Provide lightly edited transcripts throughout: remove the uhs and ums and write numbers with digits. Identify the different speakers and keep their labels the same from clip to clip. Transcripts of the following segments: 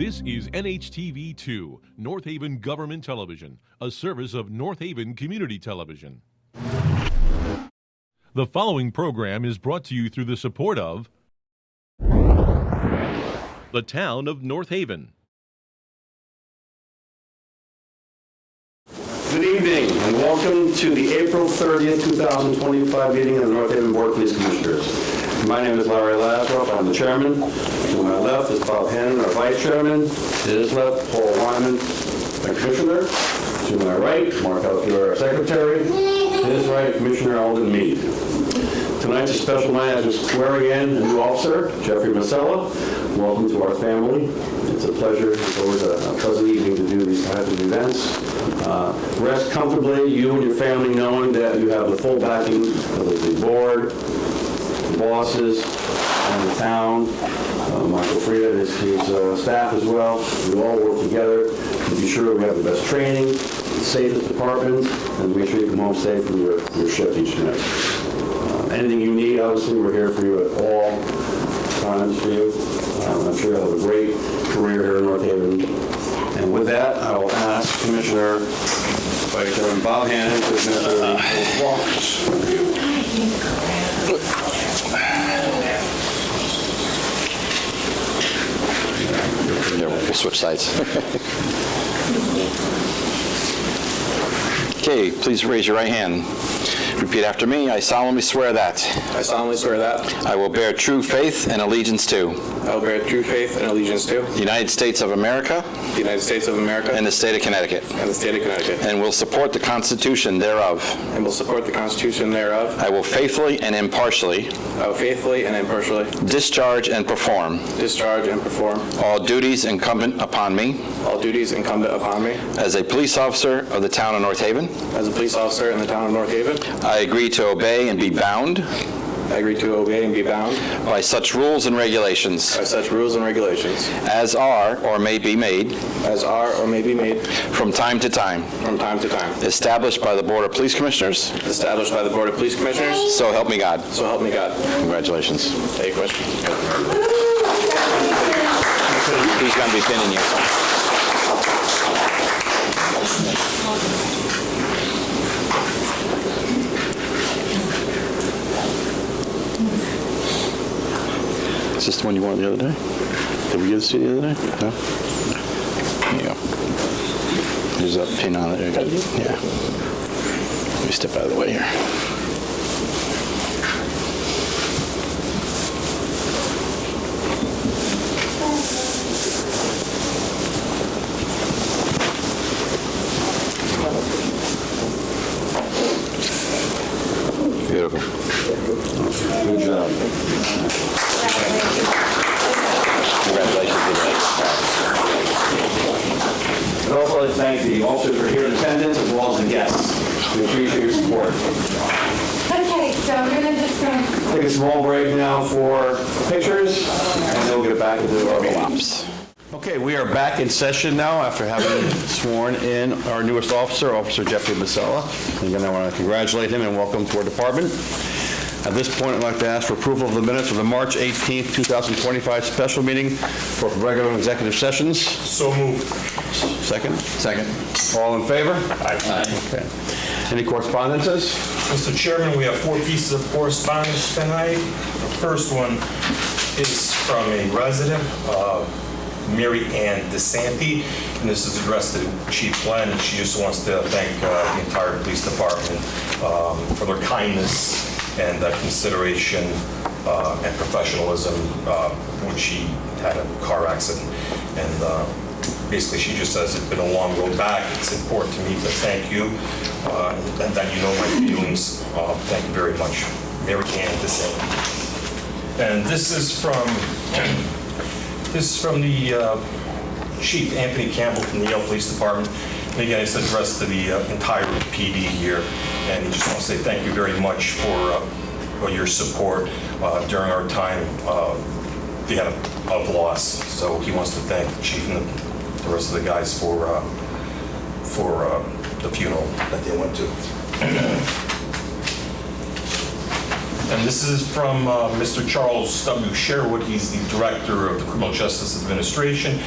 Speaker 1: This is NHTV2, North Haven Government Television, a service of North Haven Community Television. The following program is brought to you through the support of the town of North Haven.
Speaker 2: Good evening and welcome to the April 30th, 2025 meeting of the North Haven Board of Police Commissioners. My name is Larry Lasroff. I'm the chairman. To my left is Bob Hannon, our vice chairman. To his left, Paul Wyman, our commissioner. To my right, Mark Alfieri, our secretary. To his right, Commissioner Alden Mead. Tonight's a special night as we're swearing in a new officer, Jeffrey Masella. Welcome to our family. It's a pleasure. It's always a pleasant evening to do these types of events. Rest comfortably, you and your family, knowing that you have the full backing of the board, the bosses, and the town. Michael Frieda and his staff as well. We all work together to be sure we have the best training, the safest department, and make sure you come home safe from your shift each night. Anything you need, obviously, we're here for you at all times for you. I'm sure you'll have a great career here in North Haven. And with that, I will ask Commissioner Vice Chairman Bob Hannon to administer the oath of office.
Speaker 3: Yeah, we'll switch sides. Okay, please raise your right hand. Repeat after me. I solemnly swear that
Speaker 4: I solemnly swear that
Speaker 3: I will bear true faith and allegiance to
Speaker 4: I will bear true faith and allegiance to
Speaker 3: the United States of America
Speaker 4: the United States of America
Speaker 3: and the state of Connecticut,
Speaker 4: and the state of Connecticut,
Speaker 3: and will support the Constitution thereof.
Speaker 4: and will support the Constitution thereof.
Speaker 3: I will faithfully and impartially
Speaker 4: I will faithfully and impartially
Speaker 3: discharge and perform
Speaker 4: discharge and perform
Speaker 3: all duties incumbent upon me
Speaker 4: all duties incumbent upon me
Speaker 3: as a police officer of the town of North Haven.
Speaker 4: as a police officer in the town of North Haven.
Speaker 3: I agree to obey and be bound
Speaker 4: I agree to obey and be bound
Speaker 3: by such rules and regulations
Speaker 4: by such rules and regulations
Speaker 3: as are or may be made
Speaker 4: as are or may be made
Speaker 3: from time to time established by the Board of Police Commissioners.
Speaker 4: established by the Board of Police Commissioners.
Speaker 3: So help me God.
Speaker 4: So help me God.
Speaker 3: Congratulations.
Speaker 4: Any questions?
Speaker 3: Who's going to be pinning you? Is this the one you wanted the other day? Did we give this to you the other day? No? There you go. There's a pin on it. Yeah. Let me step out of the way here. Beautiful.
Speaker 2: Good job.
Speaker 3: Congratulations.
Speaker 2: I'd also like to thank the officers who are here in attendance as well as the guests. We appreciate your support.
Speaker 5: Okay, so we're going to just go.
Speaker 2: Take a small break now for pictures, and then we'll get back into our meeting. Okay, we are back in session now after having sworn in our newest officer, Officer Jeffrey Masella. Again, I want to congratulate him and welcome to our department. At this point, I'd like to ask for approval of the minutes of the March 18th, 2025 special meeting for regular executive sessions.
Speaker 6: So moved.
Speaker 2: Second?
Speaker 6: Second.
Speaker 2: All in favor?
Speaker 6: Aye.
Speaker 2: Okay. Any correspondences?
Speaker 6: Mr. Chairman, we have 4 pieces of correspondence tonight. The first one is from a resident, Mary Ann DeSanti, and this is addressed to Chief Glenn, and she just wants to thank the entire police department for their kindness and consideration and professionalism when she had a car accident. And basically, she just says it's been a long road back. It's important to me to thank you and that you know my feelings. Thank you very much. Mary Ann DeSanti. And this is from the Chief Anthony Campbell from the Yale Police Department. And again, it's addressed to the entire PD here. And he just wants to say thank you very much for your support during our time of loss. So he wants to thank the chief and the rest of the guys for the funeral that they went to. And this is from Mr. Charles W. Sherwood. He's the director of the Criminal Justice Administration.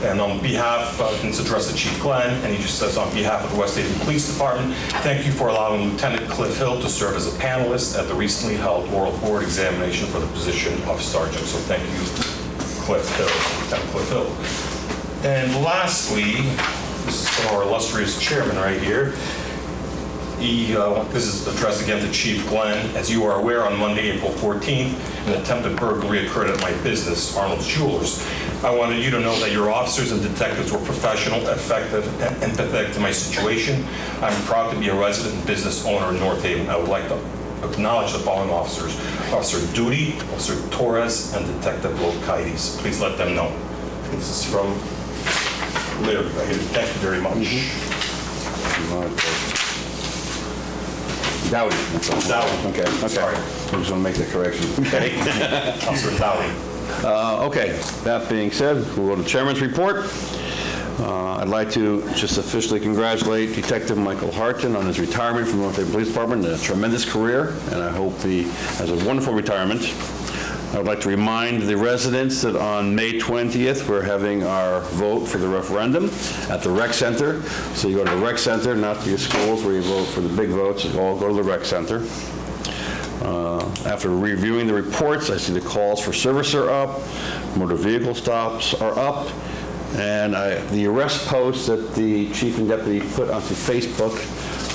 Speaker 6: And on behalf, it's addressed to Chief Glenn, and he just says, on behalf of the West Haven Police Department, thank you for allowing Lieutenant Cliff Hill to serve as a panelist at the recently held oral board examination for the position of sergeant. So thank you, Cliff Hill, Lieutenant Cliff Hill. And lastly, this is from our illustrious chairman right here. This is addressed again to Chief Glenn. As you are aware, on Monday, April 14th, an attempted burglary occurred at my business, Arnold's Jewelers. I wanted you to know that your officers and detectives were professional, effective, and empathetic to my situation. I'm proud to be a resident and business owner in North Haven. I would like to acknowledge the following officers: Officer Duty, Officer Torres, and Detective Lokaitis. Please let them know. This is from Larry. Thank you very much.
Speaker 2: Dowdy.
Speaker 6: Dowdy.
Speaker 2: Okay,
Speaker 6: Sorry.
Speaker 2: I just want to make the correction. Okay.
Speaker 6: Officer Dowdy.
Speaker 2: Okay, that being said, we'll go to Chairman's report. I'd like to just officially congratulate Detective Michael Harton on his retirement from North Haven Police Department. A tremendous career, and I hope he has a wonderful retirement. I would like to remind the residents that on May 20th, we're having our vote for the referendum at the rec center. So you go to the rec center, not to your schools where you vote for the big votes. You all go to the rec center. After reviewing the reports, I see the calls for service are up, motor vehicle stops are up, and the arrest posts that the chief and deputy put onto Facebook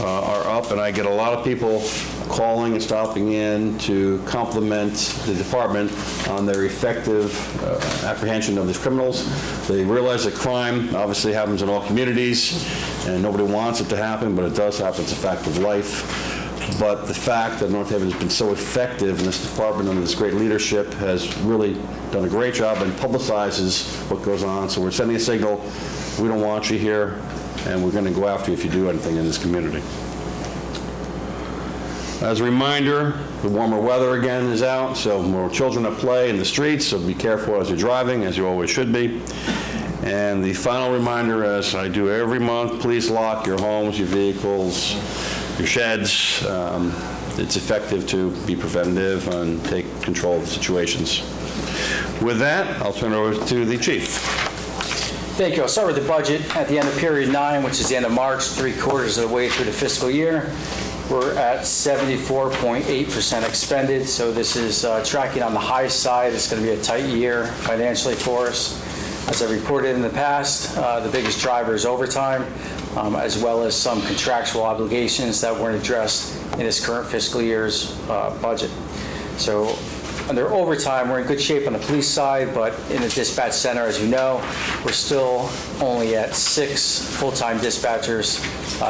Speaker 2: are up, and I get a lot of people calling and stopping in to compliment the department on their effective apprehension of these criminals. They realize that crime obviously happens in all communities, and nobody wants it to happen, but it does happen. It's a fact of life. But the fact that North Haven has been so effective in this department under this great leadership has really done a great job and publicizes what goes on. So we're sending a signal: we don't want you here, and we're going to go after you if you do anything in this community. As a reminder, the warmer weather again is out, so more children at play in the streets, so be careful as you're driving, as you always should be. And the final reminder, as I do every month, please lock your homes, your vehicles, your sheds. It's effective to be preventative and take control of the situations. With that, I'll turn it over to the chief.
Speaker 7: Thank you. I'll start with the budget. At the end of period 9, which is the end of March, 3/4 of the way through the fiscal year, we're at 74.8% expended. So this is tracking on the high side. It's going to be a tight year financially for us. As I reported in the past, the biggest driver is overtime, as well as some contractual obligations that weren't addressed in this current fiscal year's budget. So under overtime, we're in good shape on the police side, but in the dispatch center, as you know, we're still only at 6 full-time dispatchers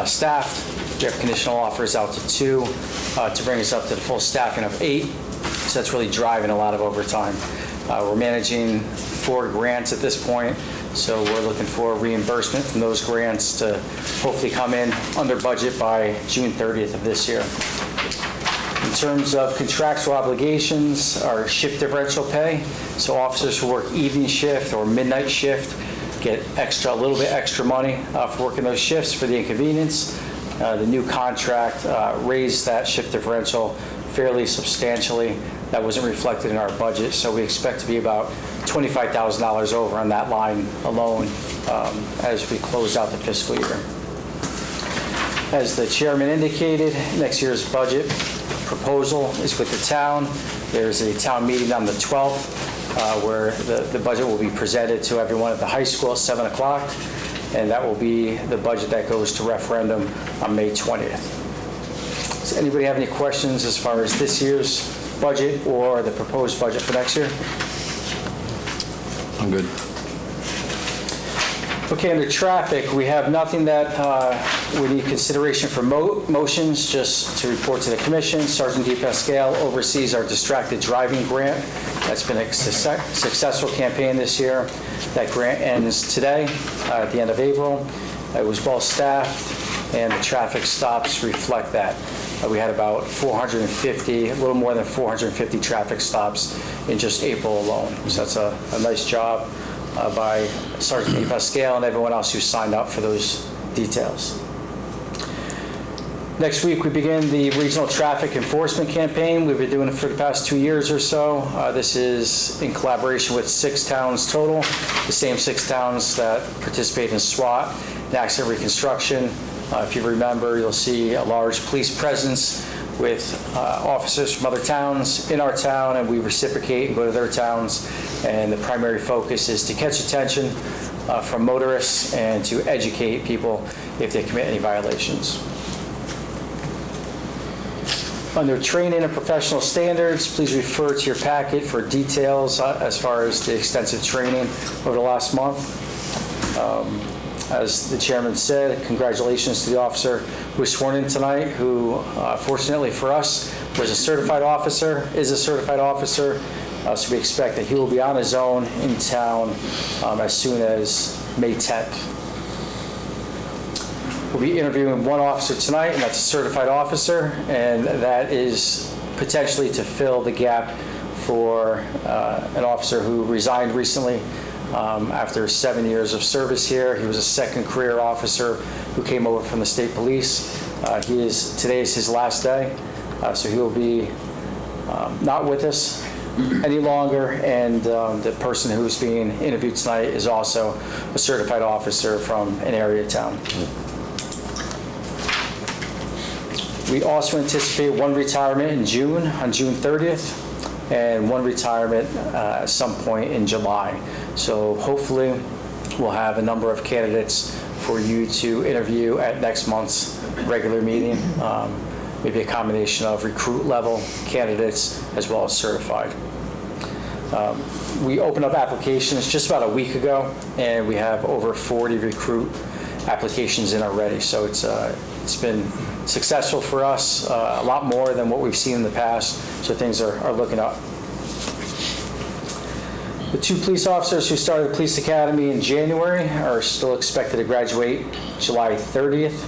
Speaker 7: staffed. We have conditional offers out to 2 to bring us up to the full staffing of 8. So that's really driving a lot of overtime. We're managing 4 grants at this point, so we're looking for reimbursement from those grants to hopefully come in under budget by June 30th of this year. In terms of contractual obligations, our shift differential pay, so officers who work evening shift or midnight shift get a little bit extra money for working those shifts for the inconvenience. The new contract raised that shift differential fairly substantially. That wasn't reflected in our budget, so we expect to be about $25,000 over on that line alone as we close out the fiscal year. As the chairman indicated, next year's budget proposal is with the town. There's a town meeting on the 12th where the budget will be presented to everyone at the high school at 7 o'clock, and that will be the budget that goes to referendum on May 20th. Does anybody have any questions as far as this year's budget or the proposed budget for next year?
Speaker 3: I'm good.
Speaker 7: Okay, under traffic, we have nothing that we need consideration for motions, just to report to the commission. Sergeant DePascal oversees our distracted driving grant. That's been a successful campaign this year. That grant ends today, at the end of April. It was well staffed, and the traffic stops reflect that. We had about 450, a little more than 450 traffic stops in just April alone. So that's a nice job by Sergeant DePascal and everyone else who signed up for those details. Next week, we begin the regional traffic enforcement campaign. We've been doing it for the past 2 years or so. This is in collaboration with 6 towns total, the same 6 towns that participate in SWAT and accident reconstruction. If you remember, you'll see a large police presence with officers from other towns in our town, and we reciprocate and go to their towns. And the primary focus is to catch attention from motorists and to educate people if they commit any violations. Under training and professional standards, please refer to your packet for details as far as the extensive training over the last month. As the chairman said, congratulations to the officer who was sworn in tonight, who fortunately for us was a certified officer, is a certified officer. So we expect that he will be on his own in town as soon as May 10th. We'll be interviewing one officer tonight, and that's a certified officer, and that is potentially to fill the gap for an officer who resigned recently after 7 years of service here. He was a second career officer who came over from the state police. Today is his last day, so he will be not with us any longer, and the person who's being interviewed tonight is also a certified officer from an area town. We also anticipate one retirement in June, on June 30th, and one retirement at some point in July. So hopefully we'll have a number of candidates for you to interview at next month's regular meeting. Maybe a combination of recruit level candidates as well as certified. We opened up applications just about a week ago, and we have over 40 recruit applications in already. So it's been successful for us, a lot more than what we've seen in the past, so things are looking up. The 2 police officers who started the police academy in January are still expected to graduate July 30th.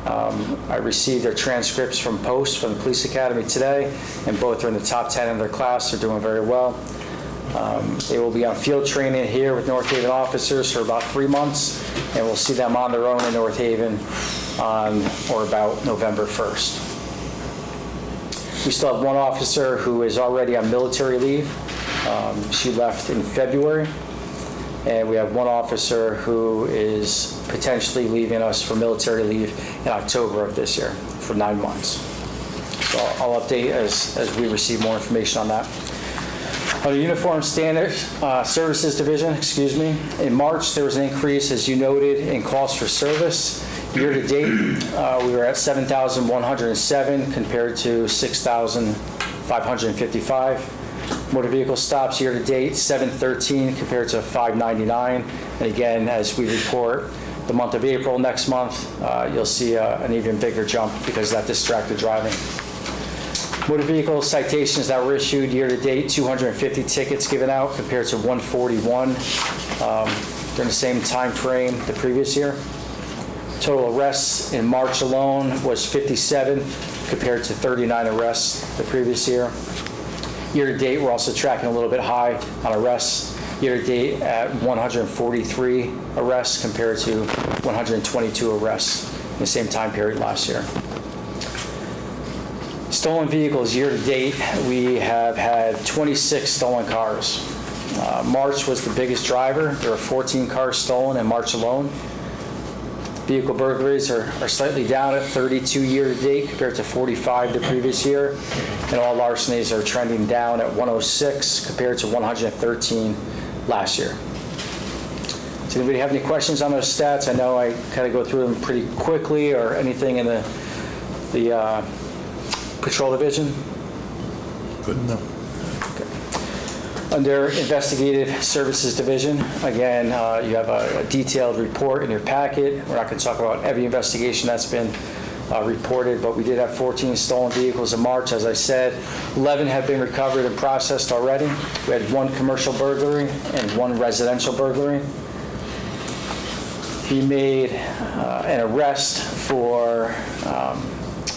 Speaker 7: I received their transcripts from Post from the police academy today, and both are in the top 10 in their class. They're doing very well. They will be on field training here with North Haven officers for about 3 months, and we'll see them on their own in North Haven on or about November 1st. We still have one officer who is already on military leave. She left in February, and we have one officer who is potentially leaving us for military leave in October of this year for 9 months. So I'll update as we receive more information on that. On the Uniform Standards Services Division, in March there was an increase, as you noted, in calls for service. Year to date, we were at 7,107 compared to 6,555. Motor vehicle stops year to date, 713 compared to 599. And again, as we report the month of April next month, you'll see an even bigger jump because of that distracted driving. Motor vehicle citations that were issued year to date, 250 tickets given out compared to 141 during the same time frame the previous year. Total arrests in March alone was 57 compared to 39 arrests the previous year. Year to date, we're also tracking a little bit high on arrests. Year to date at 143 arrests compared to 122 arrests in the same time period last year. Stolen vehicles year to date, we have had 26 stolen cars. March was the biggest driver. There were 14 cars stolen in March alone. Vehicle burglaries are slightly down at 32 year to date compared to 45 the previous year. And all larcenies are trending down at 106 compared to 113 last year. Does anybody have any questions on those stats? I know I kind of go through them pretty quickly, or anything in the Patrol Division?
Speaker 1: Good enough.
Speaker 7: Under Investigative Services Division, again, you have a detailed report in your packet. We're not going to talk about every investigation that's been reported, but we did have 14 stolen vehicles in March. As I said, 11 have been recovered and processed already. We had 1 commercial burglary and 1 residential burglary. We made an arrest for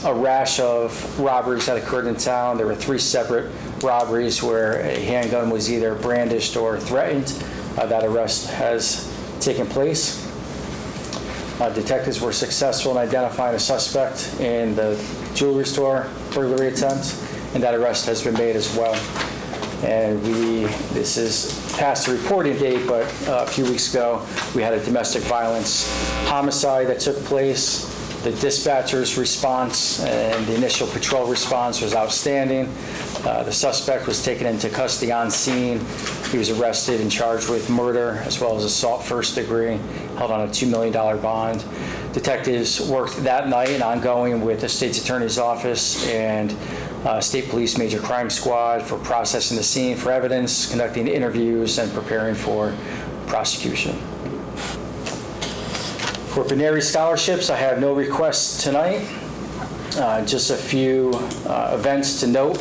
Speaker 7: a rash of robberies that occurred in town. There were 3 separate robberies where a handgun was either brandished or threatened. That arrest has taken place. Detectives were successful in identifying a suspect in the jewelry store burglary attempt, and that arrest has been made as well. And this is past the reporting date, but a few weeks ago, we had a domestic violence homicide that took place. The dispatcher's response and the initial patrol response was outstanding. The suspect was taken into custody on scene. He was arrested and charged with murder as well as assault first degree, held on a $2 million bond. Detectives worked that night and ongoing with the State's Attorney's Office and State Police Major Crime Squad for processing the scene for evidence, conducting interviews, and preparing for prosecution. For Benary scholarships, I have no requests tonight. Just a few events to note,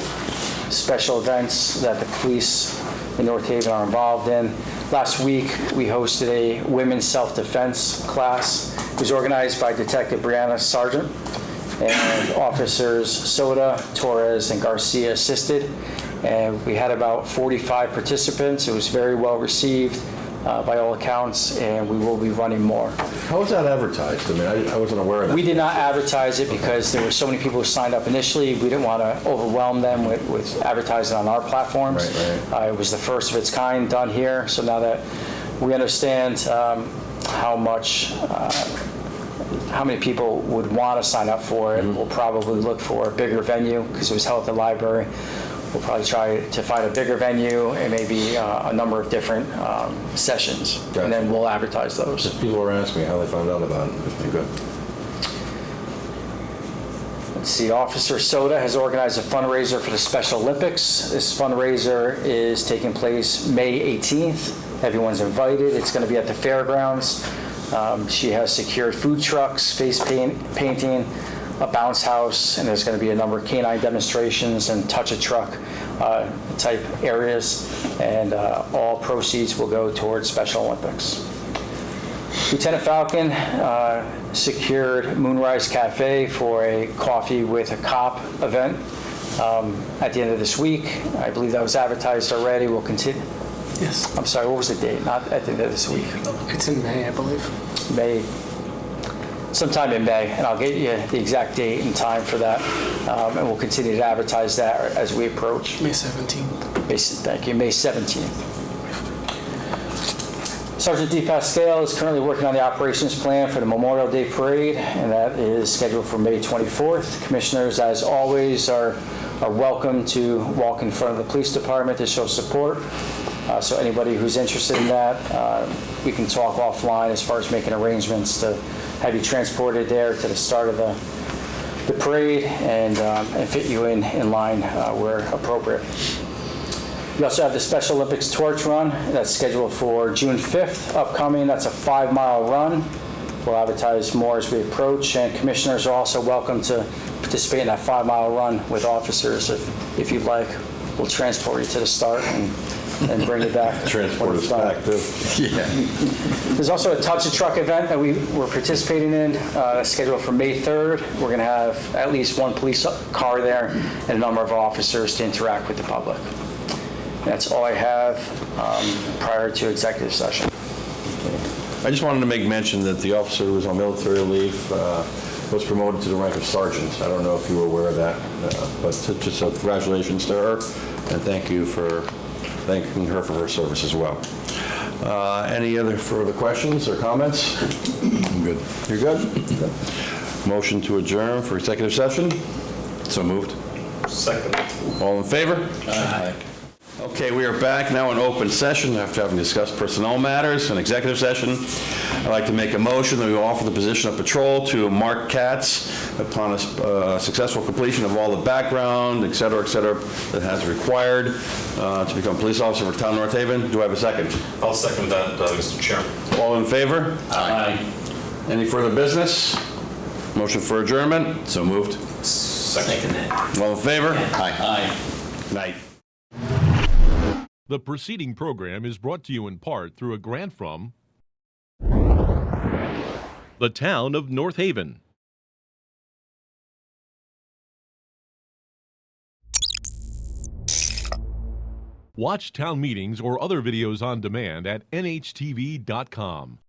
Speaker 7: special events that the police in North Haven are involved in. Last week, we hosted a women's self-defense class. It was organized by Detective Brianna Sargent, and officers Soda, Torres, and Garcia assisted. And we had about 45 participants. It was very well received by all accounts, and we will be running more.
Speaker 8: How was that advertised? I mean, I wasn't aware of that.
Speaker 7: We did not advertise it because there were so many people who signed up initially. We didn't want to overwhelm them with advertising on our platforms.
Speaker 8: Right.
Speaker 7: It was the first of its kind done here. So now that we understand how many people would want to sign up for it, we'll probably look for a bigger venue because it was held at the library. We'll probably try to find a bigger venue and maybe a number of different sessions,
Speaker 8: Gotcha.
Speaker 7: and then we'll advertise those.
Speaker 8: Just people were asking me how they found out about it. It's pretty good.
Speaker 7: Let's see, Officer Soda has organized a fundraiser for the Special Olympics. This fundraiser is taking place May 18th. Everyone's invited. It's going to be at the fairgrounds. She has secured food trucks, face painting, a bounce house, and there's going to be a number of canine demonstrations and touch-a-truck type areas, and all proceeds will go towards Special Olympics. Lieutenant Falcon secured Moonrise Cafe for a coffee with a cop event at the end of this week. I believe that was advertised already. We'll continue.
Speaker 9: Yes,
Speaker 7: I'm sorry, what was the date? Not at the end of this week.
Speaker 9: it's in May, I believe.
Speaker 7: May, sometime in May, and I'll get you the exact date and time for that. And we'll continue to advertise that as we approach.
Speaker 9: May 17th.
Speaker 7: Thank you, May 17th. Sergeant D. Pascal is currently working on the operations plan for the Memorial Day Parade, and that is scheduled for May 24th. Commissioners, as always, are welcome to walk in front of the police department to show support. So anybody who's interested in that, we can talk offline as far as making arrangements to have you transported there to the start of the parade and fit you in line where appropriate. We also have the Special Olympics Torch Run that's scheduled for June 5th upcoming. That's a 5-mile run. We'll advertise more as we approach, and commissioners are also welcome to participate in that 5-mile run with officers if you'd like. We'll transport you to the start and bring you back.
Speaker 8: Transport us back, too.
Speaker 7: There's also a touch-a-truck event that we're participating in, scheduled for May 3rd. We're going to have at least one police car there and a number of officers to interact with the public. That's all I have prior to executive session.
Speaker 8: I just wanted to make mention that the officer who was on military leave was promoted to the rank of sergeant. I don't know if you were aware of that, but just congratulations to her, and thanking her for her service as well. Any other further questions or comments? I'm good. You're good? Good. Motion to adjourn for executive session? So moved.
Speaker 6: Second.
Speaker 8: All in favor? Aye. Okay, we are back now in open session after having discussed personnel matters and executive session. I'd like to make a motion that we offer the position of patrol to Mark Katz upon a successful completion of all the background, et cetera, that has required to become a police officer for Town of North Haven. Do I have a second?
Speaker 6: I'll second that, Mr. Chairman.
Speaker 8: All in favor? Aye. Any further business? Motion for adjournment? So moved.
Speaker 6: Second.
Speaker 8: All in favor? Aye. Night.
Speaker 1: The preceding program is brought to you in part through a grant from the Town of North Haven. Watch town meetings or other videos on demand at nhtv.com.